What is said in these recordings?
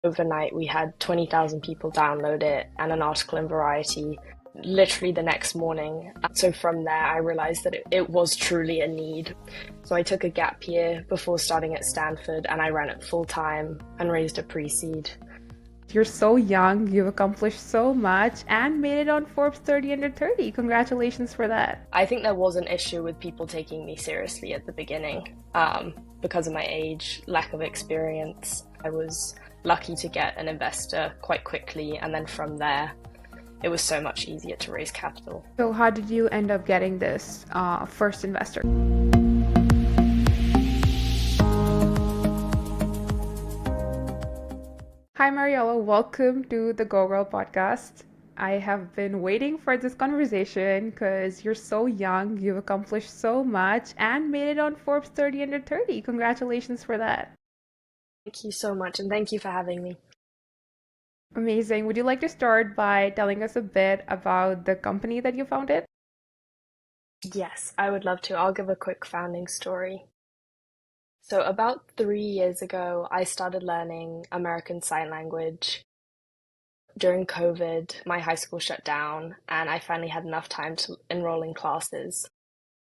Overnight, we had 20,000 people download it and an article in Variety literally the next morning. So from there, I realized that it was truly a need. So I took a gap year before starting at Stanford and I ran it full time and raised a pre-seed. You're so young, you've accomplished so much and made it on Forbes 30 under 30. Congratulations for that. I think there was an issue with people taking me seriously at the beginning because of my age, lack of experience. I was lucky to get an investor quite quickly, and then from there, it was so much easier to raise capital. So how did you end up getting this first investor? Hi, Mariella. Welcome to the Go Girl podcast. I have been waiting for this conversation because you're so young, you've accomplished so much, and made it on Forbes 30 under 30. Congratulations for that. Thank you so much, and thank you for having me. Amazing. Would you like to start by telling us a bit about the company that you founded? Yes, I would love to. I'll give a quick founding story. So about 3 years ago, I started learning American Sign Language. During COVID, my high school shut down, and I finally had enough time to enroll in classes.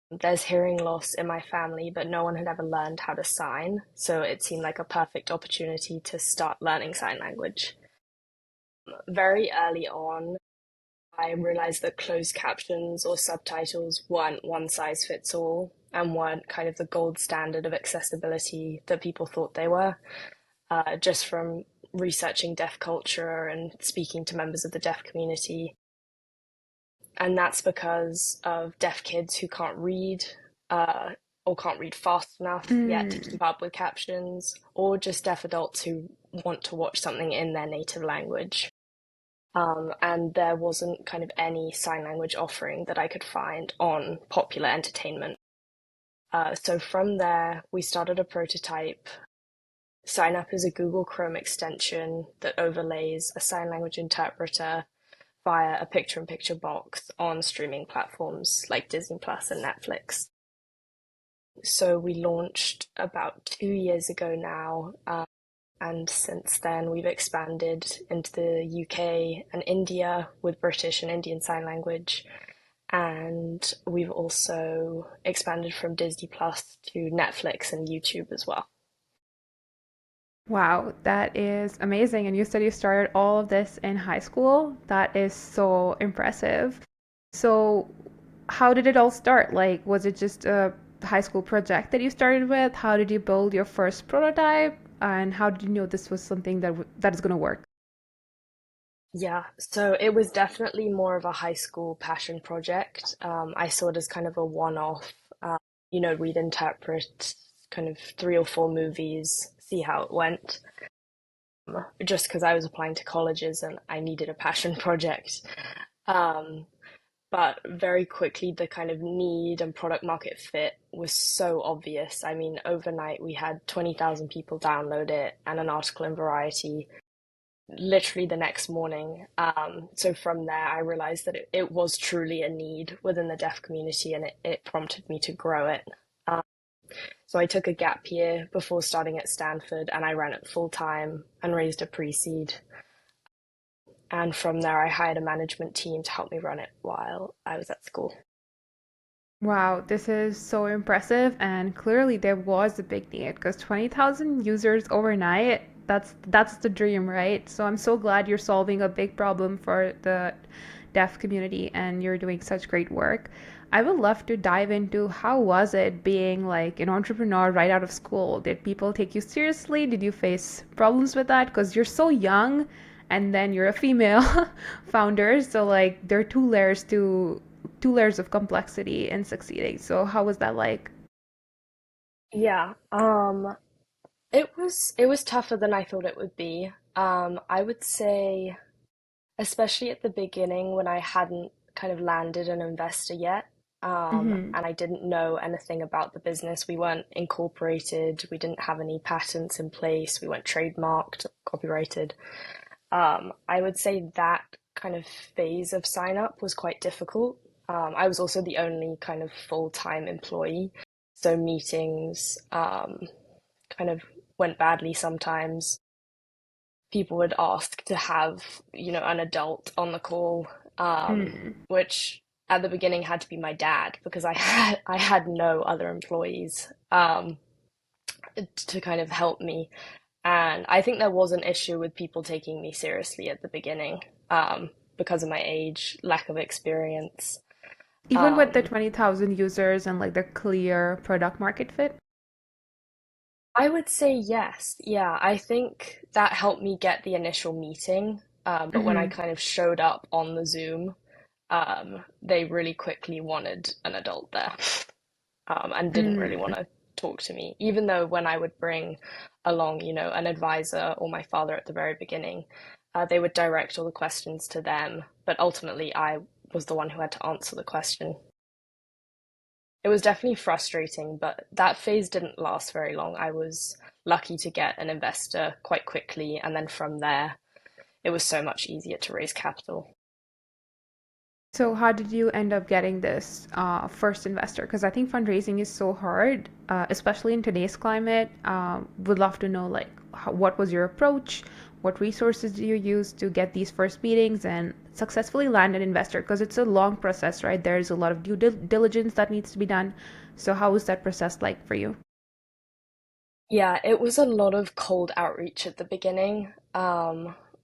There's hearing loss in my family, but no one had ever learned how to sign, so it seemed like a perfect opportunity to start learning sign language. Very early on, I realized that closed captions or subtitles weren't one size fits all and weren't kind of the gold standard of accessibility that people thought they were. Just from researching deaf culture and speaking to members of the deaf community. And that's because of deaf kids who can't read or can't read fast enough yet to keep up with captions, or just deaf adults who want to watch something in their native language. And there wasn't kind of any sign language offering that I could find on popular entertainment. So from there, we started a prototype. Sign Up is a Google Chrome extension that overlays a sign language interpreter via a picture-in-picture box on streaming platforms like Disney Plus and Netflix. So we launched about 2 years ago now, and since then we've expanded into the UK and India with British and Indian Sign Language. And we've also expanded from Disney Plus to Netflix and YouTube as well. Wow, that is amazing. And you said you started all of this in high school. That is so impressive. So, how did it all start? Like, was it just a high school project that you started with? How did you build your first prototype? And how did you know this was something that is going to work? Yeah, so it was definitely more of a high school passion project. I saw it as kind of a one-off. We'd interpret kind of 3 or 4 movies, see how it went, just because I was applying to colleges and I needed a passion project. Um, but very quickly, the kind of need and product market fit was so obvious. I mean, overnight, we had 20,000 people download it and an article in Variety literally the next morning. So from there, I realized that it was truly a need within the deaf community, and it prompted me to grow it. Um, so I took a gap year before starting at Stanford and I ran it full time and raised a pre-seed. And from there, I hired a management team to help me run it while I was at school. Wow, this is so impressive. And clearly there was a big need because 20,000 users overnight, that's the dream, right? So I'm so glad you're solving a big problem for the deaf community and you're doing such great work. I would love to dive into how was it being like an entrepreneur right out of school? Did people take you seriously? Did you face problems with that? Because you're so young and then you're a female founder, so like there are two layers of complexity in succeeding. So how was that like? Yeah, it was tougher than I thought it would be. I would say, especially at the beginning when I hadn't kind of landed an investor yet, Hmm. and I didn't know anything about the business. We weren't incorporated, we didn't have any patents in place, we weren't trademarked, copyrighted. I would say that kind of phase of sign up was quite difficult. I was also the only kind of full-time employee, so meetings kind of went badly sometimes. people would ask to have, an adult on the call, Mm. which at the beginning had to be my dad because I had no other employees to kind of help me. And I think there was an issue with people taking me seriously at the beginning, because of my age, lack of experience. Even with the Um, 20,000 users and like the clear product market fit? I would say yes. Yeah, I think that helped me get the initial meeting. But when I Mm-hmm. kind of showed up on the Zoom, they really quickly wanted an adult there, and didn't really want Mm. to talk to me. Even though when I would bring along, an advisor or my father at the very beginning, they would direct all the questions to them. But ultimately, I was the one who had to answer the question. It was definitely frustrating, but that phase didn't last very long. I was lucky to get an investor quite quickly, and then from there, it was so much easier to raise capital. So how did you end up getting this first investor? Because I think fundraising is so hard, especially in today's climate. Would love to know like what was your approach? What resources do you use to get these first meetings and successfully land an investor? Because it's a long process, right? There's a lot of due diligence that needs to be done. So how was that process like for you? Yeah, it was a lot of cold outreach at the beginning,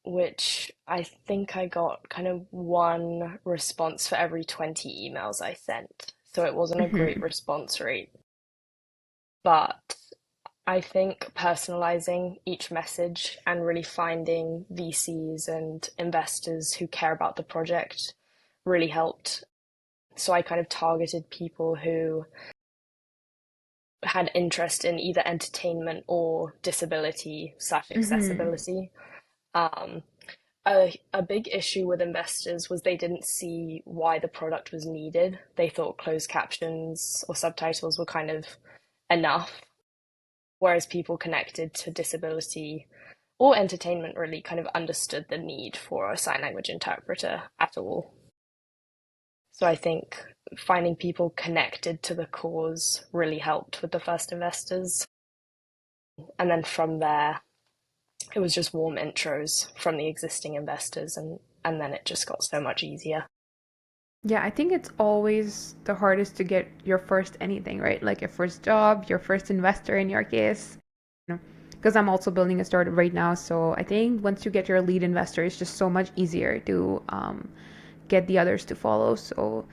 which I think I got kind of one response for every 20 emails I sent. So it wasn't a great Hmm. response rate. But I think personalizing each message and really finding VCs and investors who care about the project really helped. So I kind of targeted people who had interest in either entertainment or disability slash Hmm. accessibility. Um, a big issue with investors was they didn't see why the product was needed. They thought closed captions or subtitles were kind of enough, whereas people connected to disability or entertainment really kind of understood the need for a sign language interpreter at all. So I think finding people connected to the cause really helped with the first investors. And then from there, it was just warm intros from the existing investors, and then it just got so much easier. Yeah, I think it's always the hardest to get your first anything, right? Like your first job, your first investor in your case. Because I'm also building a startup right now. So I think once you get your lead investor, it's just so much easier to get the others to follow. So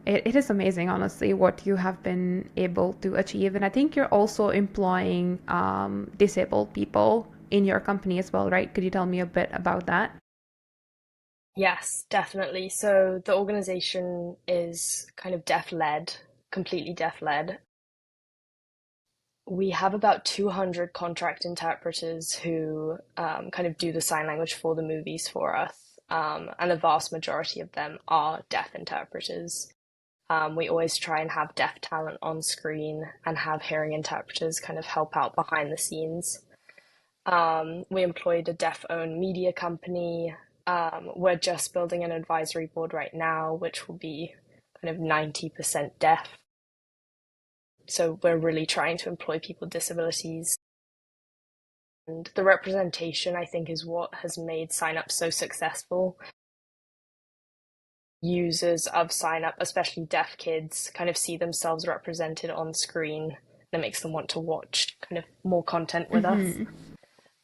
it is amazing, honestly, what you have been able to achieve. And I think you're also employing disabled people in your company as well, right? Could you tell me a bit about that? Yes, definitely. So the organization is kind of deaf led, completely deaf led. We have about 200 contract interpreters who, kind of do the sign language for the movies for us, and the vast majority of them are deaf interpreters. We always try and have deaf talent on screen and have hearing interpreters kind of help out behind the scenes. We employed a deaf-owned media company. We're just building an advisory board right now, which will be kind of 90% deaf. So we're really trying to employ people with disabilities. And the representation, I think, is what has made Sign Up so successful. Users of Sign Up, especially deaf kids, kind of see themselves represented on screen. That makes them want to watch kind of more content with us.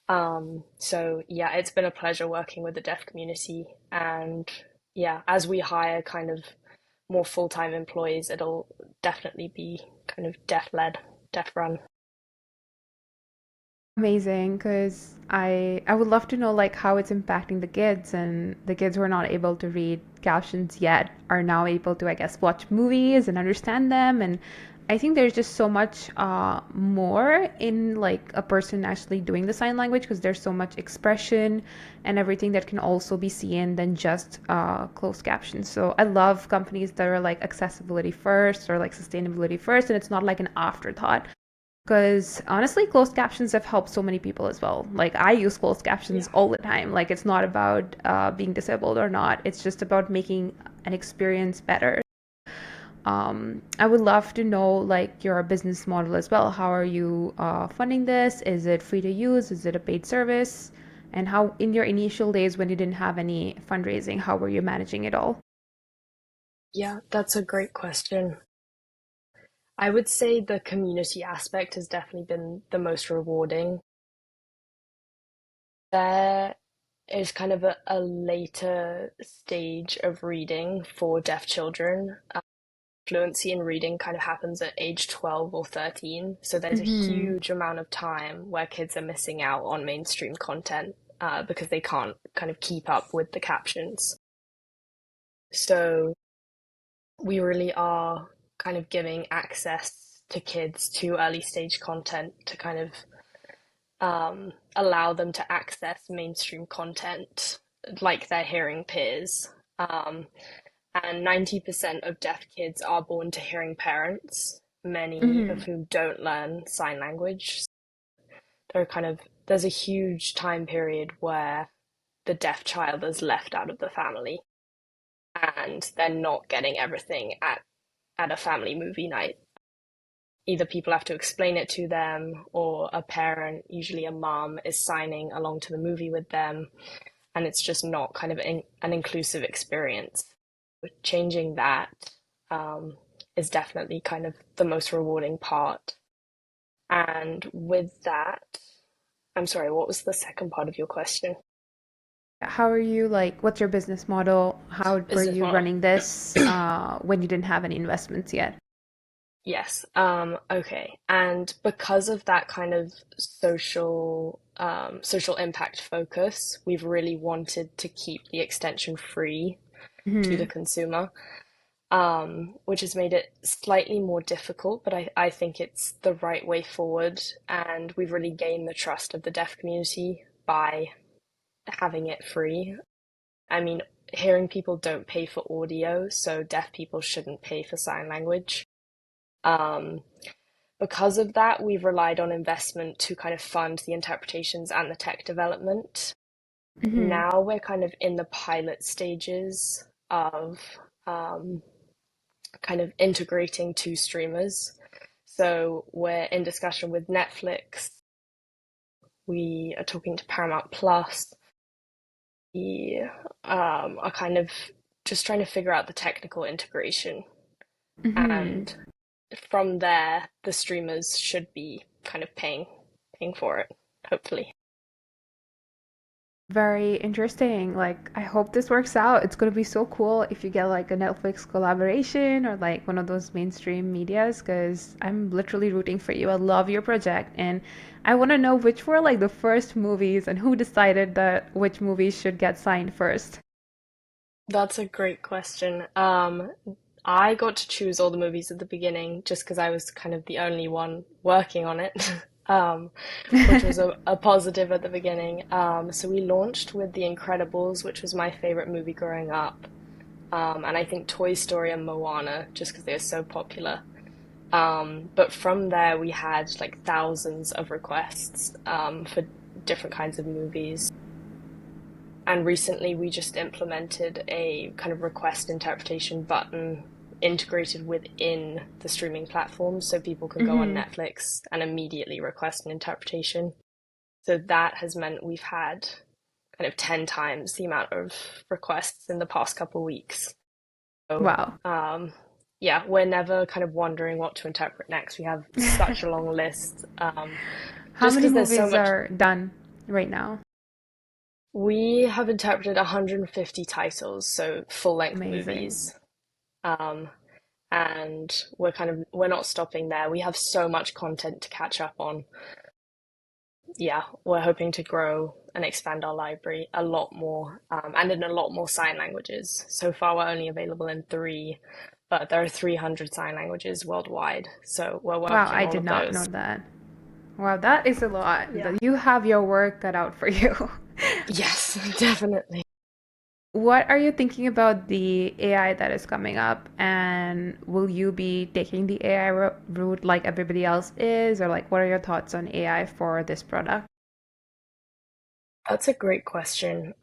Hmm. So yeah, it's been a pleasure working with the deaf community. And yeah, as we hire kind of more full-time employees, it'll definitely be kind of deaf led, deaf run. Amazing, because I would love to know like how it's impacting the kids and the kids who are not able to read captions yet are now able to, I guess, watch movies and understand them. And I think there's just so much more in like a person actually doing the sign language because there's so much expression and everything that can also be seen than just closed captions. So I love companies that are like accessibility first or like sustainability first, and it's not like an afterthought. Because honestly, closed captions have helped so many people as well. Like, I use closed Yeah. captions all the time. Like, it's not about being disabled or not, it's just about making an experience better. I would love to know, like, your business model as well. How are you funding this? Is it free to use? Is it a paid service? And how, in your initial days when you didn't have any fundraising, how were you managing it all? Yeah, that's a great question. I would say the community aspect has definitely been the most rewarding. There is kind of a later stage of reading for deaf children. Fluency in reading kind of happens at age 12 or 13. So there's a Mm-hmm. huge amount of time where kids are missing out on mainstream content because they can't kind of keep up with the captions. So we really are kind of giving access to kids to early stage content to kind of allow them to access mainstream content like their hearing peers. And 90% of deaf kids are born to hearing parents, many Mm-hmm. of whom don't learn sign language. There are kind of there's a huge time period where the deaf child is left out of the family and they're not getting everything at a family movie night. Either people have to explain it to them, or a parent, usually a mom, is signing along to the movie with them, and it's just not kind of an inclusive experience. Changing that um, is definitely kind of the most rewarding part. And with that, I'm sorry, what was the second part of your question? How are you like, what's your business model? How were Business you model. running this when you didn't have any investments yet? Yes. Okay. And because of that kind of social impact focus, we've really wanted to keep the extension free to the Mm-hmm. consumer, which has made it slightly more difficult, but I think it's the right way forward. And we've really gained the trust of the deaf community by having it free. I mean, hearing people don't pay for audio, so deaf people shouldn't pay for sign language. Um, Because of that, we've relied on investment to kind of fund the interpretations and the tech development. Mm-hmm. Now we're kind of in the pilot stages of um, kind of integrating two streamers. So we're in discussion with Netflix. We are talking to Paramount Plus. We are kind of just trying to figure out the technical integration. Mm-hmm. And from there, the streamers should be kind of paying for it, hopefully. Very interesting. Like, I hope this works out. It's gonna be so cool if you get like a Netflix collaboration or like one of those mainstream medias, because I'm literally rooting for you. I love your project, and I want to know which were like the first movies and who decided that which movies should get signed first. That's a great question. I got to choose all the movies at the beginning just because I was kind of the only one working on it, um, which was a positive at the beginning. So we launched with The Incredibles, which was my favorite movie growing up, and I think Toy Story and Moana, just because they were so popular. But from there, we had like thousands of requests for different kinds of movies. And recently, we just implemented a kind of request interpretation button integrated within the streaming platform so people can go on Mm-hmm. Netflix and immediately request an interpretation. So that has meant we've had kind of 10 times the amount of requests in the past couple of weeks. So, Wow. yeah, we're never kind of wondering what to interpret next. We have such a long list, How just many because there's so movies much. are done right now? We have interpreted 150 titles, so full-length Amazing. movies. Um, and we're not stopping there. We have so much content to catch up on. Yeah, we're hoping to grow and expand our library a lot more, and in a lot more sign languages. So far, we're only available in three, but there are 300 sign languages worldwide. So we're Wow, working I on all did of not know those. that. Wow, that is a lot. Yeah. You have your work cut out for you. Yes, definitely. What are you thinking about the AI that is coming up? And will you be taking the AI route like everybody else is? Or like, what are your thoughts on AI for this product? That's a great question.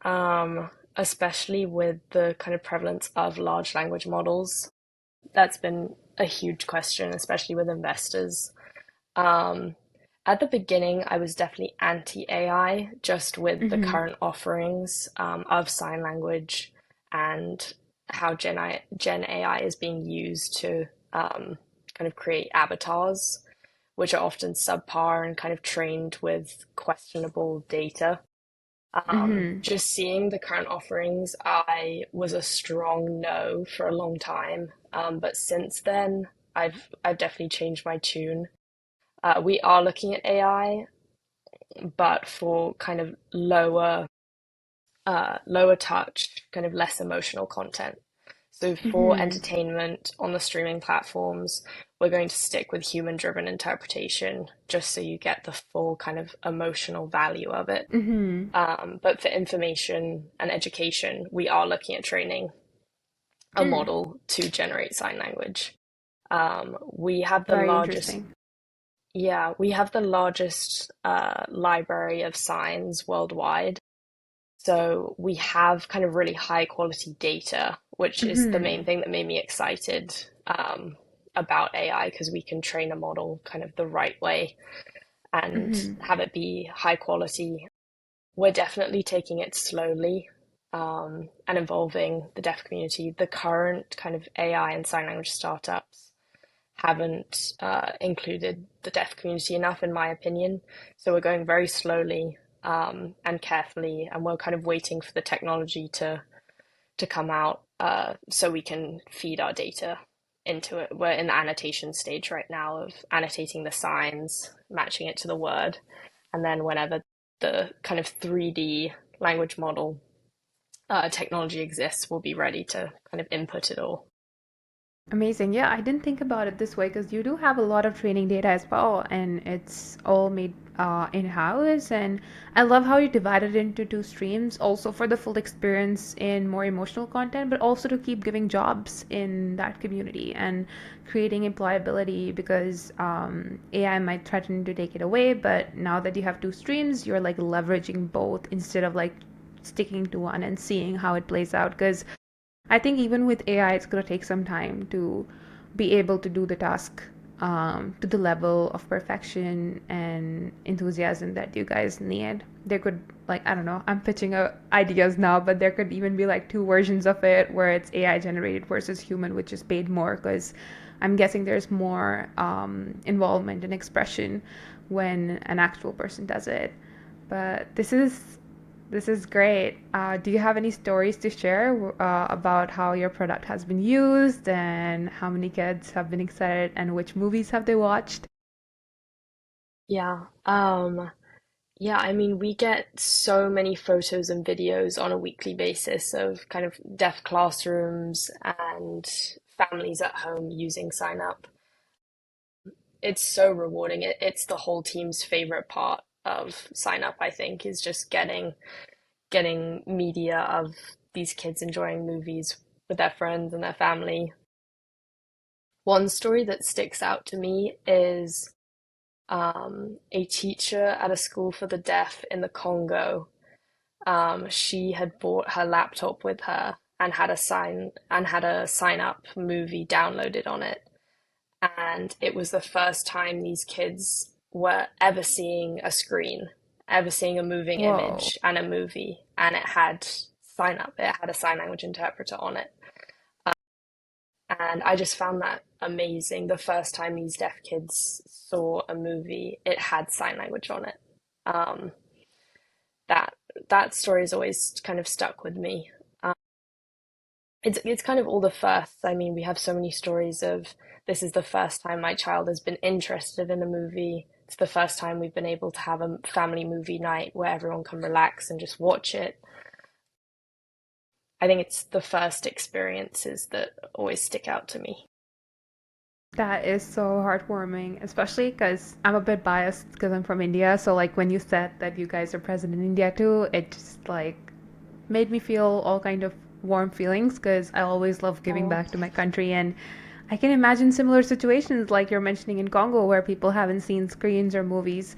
Especially with the kind of prevalence of large language models. That's been a huge question, especially with investors. Um, At the beginning, I was definitely anti-AI, just with the Mm-hmm. current offerings of sign language and how Gen AI is being used to kind of create avatars, which are often subpar and kind of trained with questionable data. Mm-hmm. Just seeing the current offerings, I was a strong no for a long time. But since then, I've definitely changed my tune. We are looking at AI, but for kind of lower touch, kind of less emotional content. So for Mm-hmm. entertainment on the streaming platforms, we're going to stick with human-driven interpretation, just so you get the full kind of emotional value of it. Mm-hmm. But for information and education, we are looking at training a Mm. model to generate sign language. We have the Very largest interesting. Yeah, we have the largest library of signs worldwide. So we have kind of really high quality data, which is the main Mm-hmm. thing that made me excited about AI, because we can train a model kind of the right way and Mm-hmm. have it be high quality. We're definitely taking it slowly and involving the deaf community. The current kind of AI and sign language startups haven't included the deaf community enough, in my opinion. So we're going very slowly and carefully, and we're kind of waiting for the technology to come out so we can feed our data into it. We're in the annotation stage right now of annotating the signs, matching it to the word, and then whenever the kind of 3D language model technology exists, we'll be ready to kind of input it all. Amazing. Yeah, I didn't think about it this way because you do have a lot of training data as well, and it's all made in-house. And I love how you divided it into two streams, also for the full experience in more emotional content, but also to keep giving jobs in that community and creating employability because AI might threaten to take it away. But now that you have two streams, you're like leveraging both instead of like sticking to one and seeing how it plays out. Because I think even with AI, it's going to take some time to be able to do the task to the level of perfection and enthusiasm that you guys need. There could, like, I don't know, I'm pitching ideas now, but there could even be like two versions of it where it's AI generated versus human, which is paid more because I'm guessing there's more involvement and expression when an actual person does it. But this is great. Do you have any stories to share about how your product has been used and how many kids have been excited and which movies have they watched? Yeah. Yeah, I mean, we get so many photos and videos on a weekly basis of kind of deaf classrooms and families at home using Sign Up. It's so rewarding. It's the whole team's favorite part of Sign Up, I think, is just getting media of these kids enjoying movies with their friends and their family. One story that sticks out to me is a teacher at a school for the deaf in the Congo. She had brought her laptop with her and had a sign up movie downloaded on it. And it was the first time these kids were ever seeing a screen, ever seeing a moving Whoa. image and a movie, and it had sign up. It had a sign language interpreter on it. And I just found that amazing. The first time these deaf kids saw a movie, it had sign language on it. Um, that that story has always kind of stuck with me. Um, it's kind of all the firsts. I mean, we have so many stories of this is the first time my child has been interested in a movie. It's the first time we've been able to have a family movie night where everyone can relax and just watch it. I think it's the first experiences that always stick out to me. That is so heartwarming, especially because I'm a bit biased because I'm from India. So, like, when you said that you guys are present in India too, it just like made me feel all kind of warm feelings because I always love giving Oh, back to my country. And I can imagine similar situations like you're mentioning in Congo where people haven't seen screens or movies.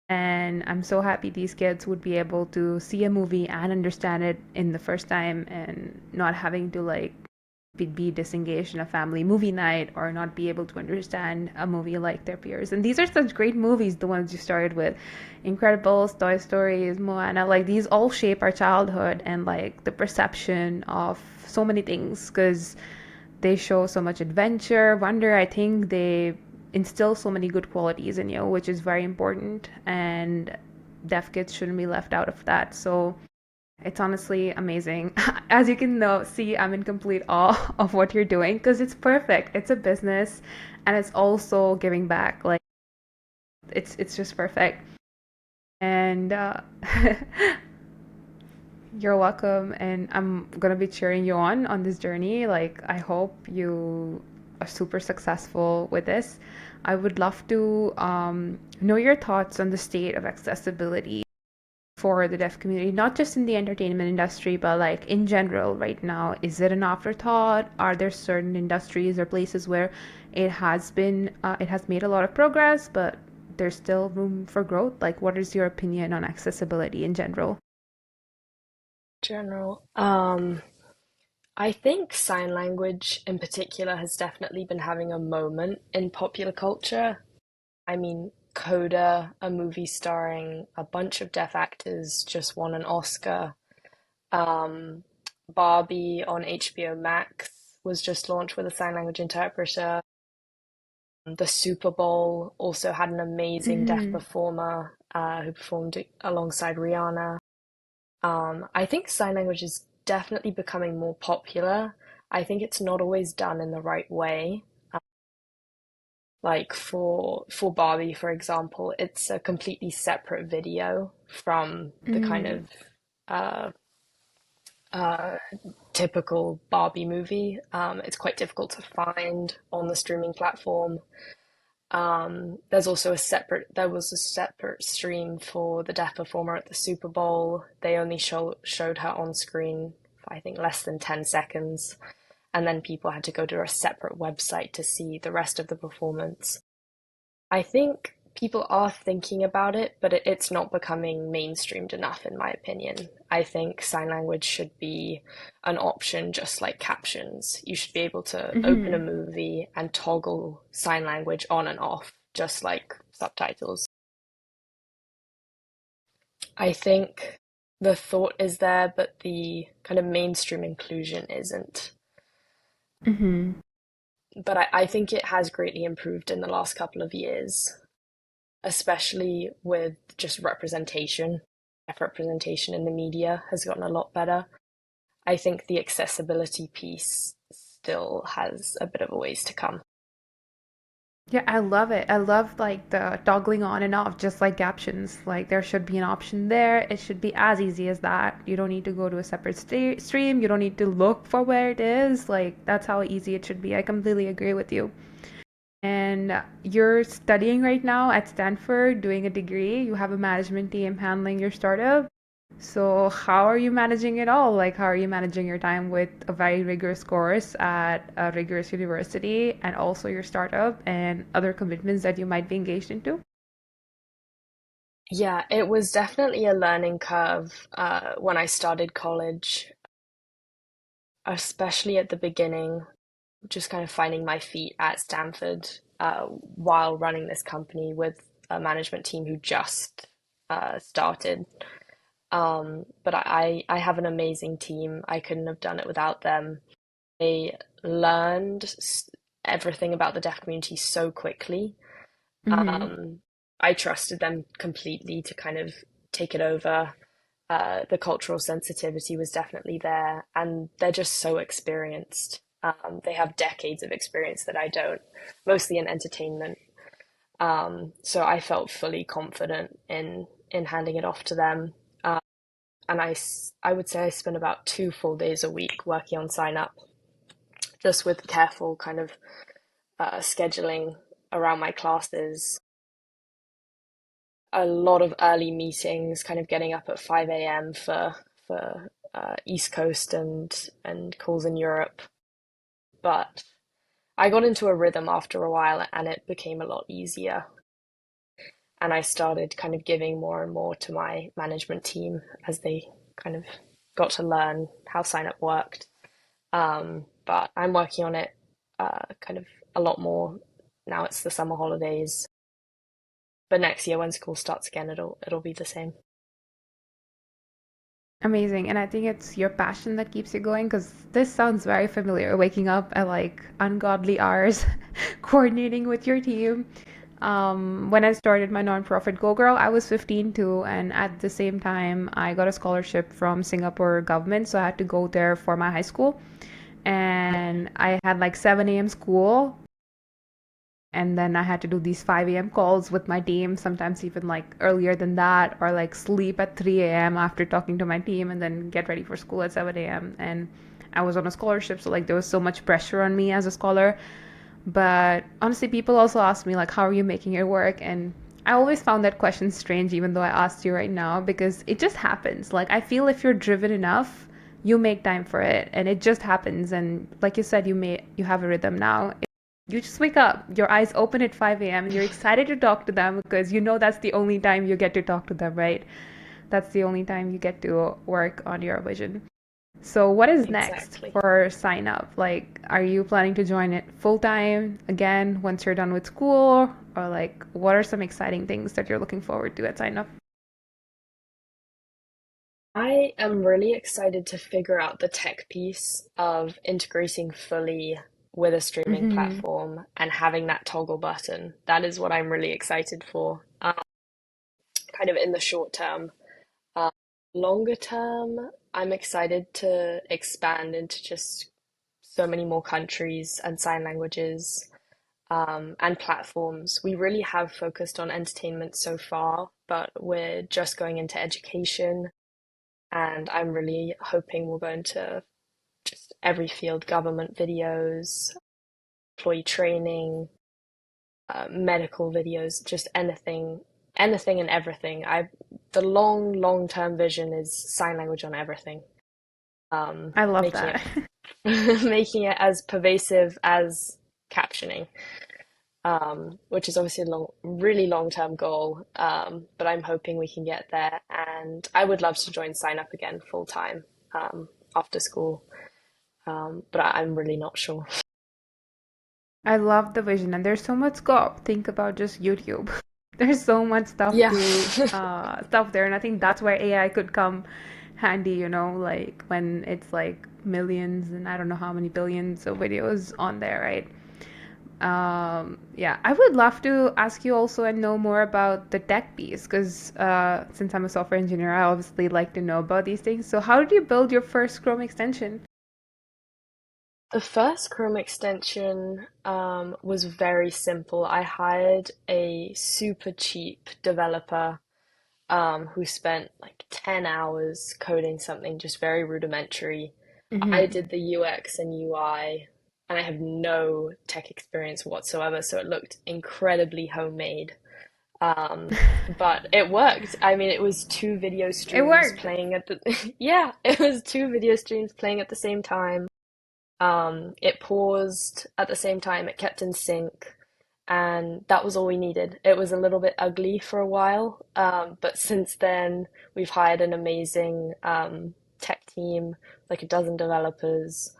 And I'm so happy these kids would be able to see a movie and understand it in the first time and not having to like be disengaged in a family movie night or not be able to understand a movie like their peers. And these are such great movies, the ones you started with. Incredibles, Toy Stories, Moana, like these all shape our childhood and like the perception of so many things because they show so much adventure, wonder. I think they instill so many good qualities in you, which is very important. And deaf kids shouldn't be left out of that. So it's honestly amazing. As you can know, see, I'm in complete awe of what you're doing because it's perfect. It's a business and it's also giving back. Like it's just perfect. And you're welcome. And I'm gonna be cheering you on this journey. Like I hope you are super successful with this. I would love to know your thoughts on the state of accessibility for the deaf community, not just in the entertainment industry, but like in general right now? Is it an afterthought? Are there certain industries or places where it has made a lot of progress, but there's still room for growth? Like, what is your opinion on accessibility in general? General. I think sign language in particular has definitely been having a moment in popular culture. I mean, Coda, a movie starring a bunch of deaf actors, just won an Oscar. Um, Barbie on HBO Max was just launched with a sign language interpreter. The Super Bowl also had an amazing deaf Mm-hmm. performer who performed alongside Rihanna. I think sign language is definitely becoming more popular. I think it's not always done in the right way. Like for Barbie, for example, it's a completely separate video from the kind Mm-hmm. of uh, uh, typical Barbie movie. It's quite difficult to find on the streaming platform. There was a separate stream for the deaf performer at the Super Bowl. They only showed her on screen for I think less than 10 seconds, and then people had to go to a separate website to see the rest of the performance. I think people are thinking about it, but it's not becoming mainstreamed enough, in my opinion. I think sign language should be an option just like captions. You should be able to open a Mm-hmm. movie and toggle sign language on and off, just like subtitles. I think the thought is there, but the kind of mainstream inclusion isn't. Mm-hmm. But I think it has greatly improved in the last couple of years, especially with just representation. Representation in the media has gotten a lot better. I think the accessibility piece still has a bit of a ways to come. Yeah, I love it. I love like the toggling on and off, just like captions. Like there should be an option there. It should be as easy as that. You don't need to go to a separate stream. You don't need to look for where it is. Like that's how easy it should be. I completely agree with you. And you're studying right now at Stanford, doing a degree. You have a management team handling your startup. So, how are you managing it all? Like, how are you managing your time with a very rigorous course at a rigorous university and also your startup and other commitments that you might be engaged into? Yeah, it was definitely a learning curve when I started college, especially at the beginning, just kind of finding my feet at Stanford while running this company with a management team who just started. But I have an amazing team. I couldn't have done it without them. They learned everything about the deaf community so quickly. Mm-hmm. Um, I trusted them completely to kind of take it over. The cultural sensitivity was definitely there, and they're just so experienced. They have decades of experience that I don't, mostly in entertainment. So I felt fully confident in handing it off to them. And I would say I spent about 2 full days a week working on sign up, just with careful kind of scheduling around my classes. A lot of early meetings, kind of getting up at 5 a.m. for East Coast and calls in Europe. But I got into a rhythm after a while, and it became a lot easier. And I started kind of giving more and more to my management team as they kind of got to learn how sign up worked. but I'm working on it kind of a lot more now. It's the summer holidays, but next year when school starts again, it'll be the same. Amazing. And I think it's your passion that keeps you going because this sounds very familiar. Waking up at like ungodly hours, coordinating with your team. When I started my nonprofit Go Girl, I was 15 too, and at the same time, I got a scholarship from Singapore government, so I had to go there for my high school. And I had like 7 a.m. school, and then I had to do these 5 a.m. calls with my team, sometimes even like earlier than that, or like sleep at 3 a.m. after talking to my team and then get ready for school at 7 a.m. And I was on a scholarship, so like there was so much pressure on me as a scholar. But honestly, people also ask me like, how are you making it work? And I always found that question strange, even though I asked you right now, because it just happens. Like I feel if you're driven enough, you make time for it, and it just happens. And like you said, you have a rhythm now. You just wake up, your eyes open at 5 a.m., and you're excited to talk to them because you know that's the only time you get to talk to them, right? That's the only time you get to work on your vision. So, what is next Exactly. for sign up? Like, are you planning to join it full time again once you're done with school? Or, like, what are some exciting things that you're looking forward to at sign up? I am really excited to figure out the tech piece of integrating fully with a streaming Hmm. platform and having that toggle button. That is what I'm really excited for, kind of in the short term. Uh, Longer term, I'm excited to expand into just so many more countries and sign languages, and platforms. We really have focused on entertainment so far, but we're just going into education, and I'm really hoping we'll go into just every field, government videos, employee training, medical videos, just anything and everything. The long term vision is sign language on everything. I love Making that. it making it as pervasive as captioning, which is obviously a really long term goal. But I'm hoping we can get there, and I would love to join sign up again full time, after school. But I'm really not sure. I love the vision, and there's so much scope. Think about just YouTube. There's so much Yeah. stuff there, and I think that's where AI could come handy, like when it's like millions and I don't know how many billions of videos on there, right? Yeah, I would love to ask you also and know more about the tech piece because since I'm a software engineer, I obviously like to know about these things. So, how did you build your first Chrome extension? The first Chrome extension was very simple. I hired a super cheap developer who spent like 10 hours coding something just very rudimentary. I Hmm. did the UX and UI, and I have no tech experience whatsoever, so it looked incredibly homemade. But it worked. I mean, it was two video It streams worked. playing at the yeah, it was two video streams playing at the same time. It paused at the same time, it kept in sync, and that was all we needed. It was a little bit ugly for a while, but since then, we've hired an amazing tech team, like a dozen developers,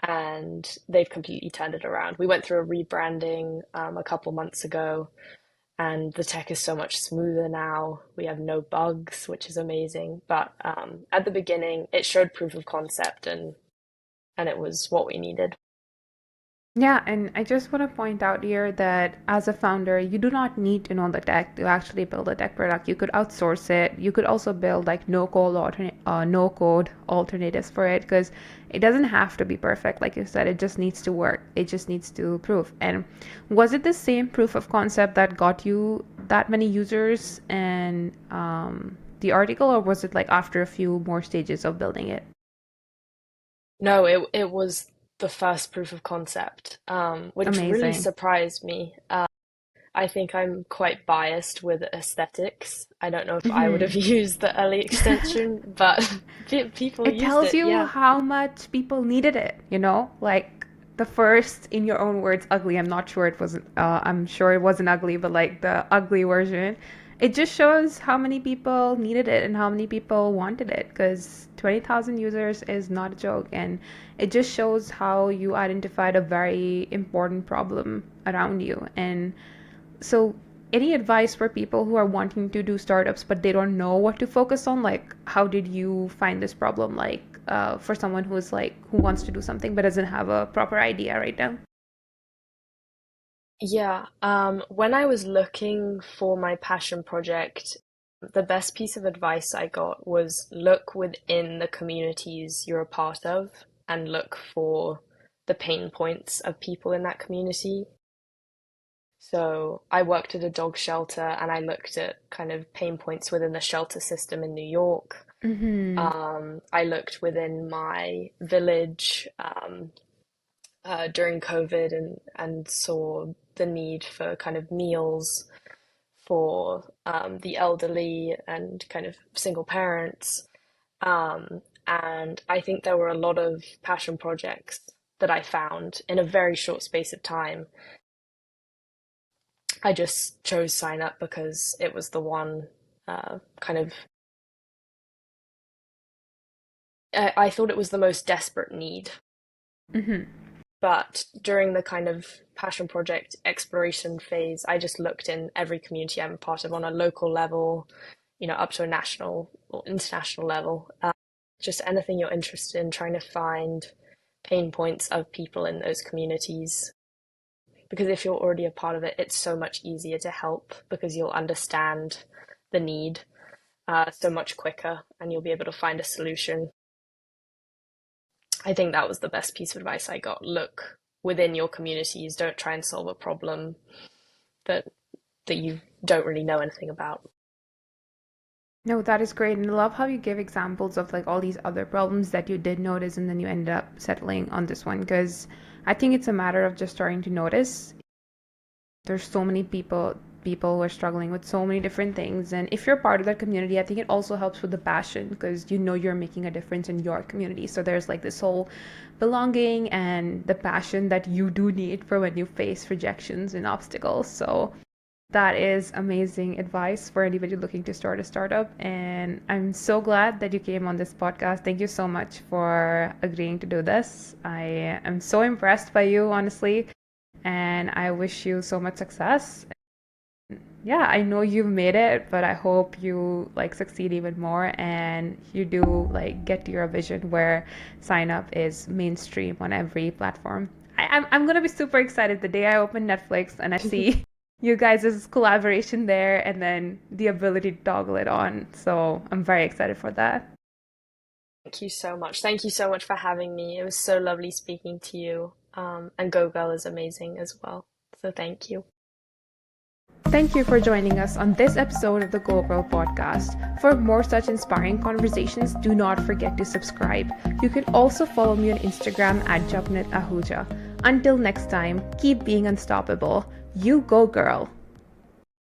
and they've completely turned it around. We went through a rebranding a couple months ago, and the tech is so much smoother now. We have no bugs, which is amazing. But at the beginning, it showed proof of concept, and it was what we needed. Yeah, and I just want to point out here that as a founder, you do not need to know the tech to actually build a tech product. You could outsource it. You could also build like no code alternatives for it because it doesn't have to be perfect. Like you said, it just needs to work. It just needs to prove. And was it the same proof of concept that got you that many users and the article, or was it like after a few more stages of building it? No, it was the first proof of concept, which really Amazing. surprised me. I think I'm quite biased with aesthetics. I don't know if I would Hmm. have used the early extension, but people It used tells it. you Yeah. how much people needed it, like the first, in your own words, ugly. I'm not sure it wasn't, I'm sure it wasn't ugly, but like the ugly version. it just shows how many people needed it and how many people wanted it, because 20,000 users is not a joke. And it just shows how you identified a very important problem around you. And so, any advice for people who are wanting to do startups but they don't know what to focus on? Like, how did you find this problem? Like, for someone who's like who wants to do something but doesn't have a proper idea right now. Yeah, when I was looking for my passion project, the best piece of advice I got was look within the communities you're a part of and look for the pain points of people in that community. So I worked at a dog shelter and I looked at kind of pain points within the shelter system in New York. Mm-hmm. I looked within my village during COVID and saw the need for kind of meals for the elderly and kind of single parents. And I think there were a lot of passion projects that I found in a very short space of time. I just chose Sign Up because it was the one kind of, I thought it was the most desperate need. Mm-hmm. But during the kind of passion project exploration phase, I just looked in every community I'm a part of on a local level, up to a national or international level. Just anything you're interested in, trying to find pain points of people in those communities. Because if you're already a part of it, it's so much easier to help because you'll understand the need so much quicker and you'll be able to find a solution. I think that was the best piece of advice I got. Look within your communities. Don't try and solve a problem that you don't really know anything about. No, that is great. And I love how you give examples of like all these other problems that you did notice and then you ended up settling on this one, because I think it's a matter of just starting to notice. There's so many people who are struggling with so many different things. And if you're part of that community, I think it also helps with the passion, because you know you're making a difference in your community. So there's like this whole belonging and the passion that you do need for when you face rejections and obstacles. So that is amazing advice for anybody looking to start a startup. And I'm so glad that you came on this podcast. Thank you so much for agreeing to do this. I am so impressed by you, honestly. And I wish you so much success. Yeah, I know you've made it, but I hope you like succeed even more and you do like get to your vision where Sign Up is mainstream on every platform. I'm gonna be super excited the day I open Netflix and I see you guys' collaboration there and then the ability to toggle it on. So I'm very excited for that. Thank you so much. Thank you so much for having me. It was so lovely speaking to you. And Go Girl is amazing as well. So thank you. Thank you for joining us on this episode of the Go Girl podcast. For more such inspiring conversations, do not forget to subscribe. You can also follow me on Instagram at Japnit Ahuja. Until next time, keep being unstoppable. You go, girl.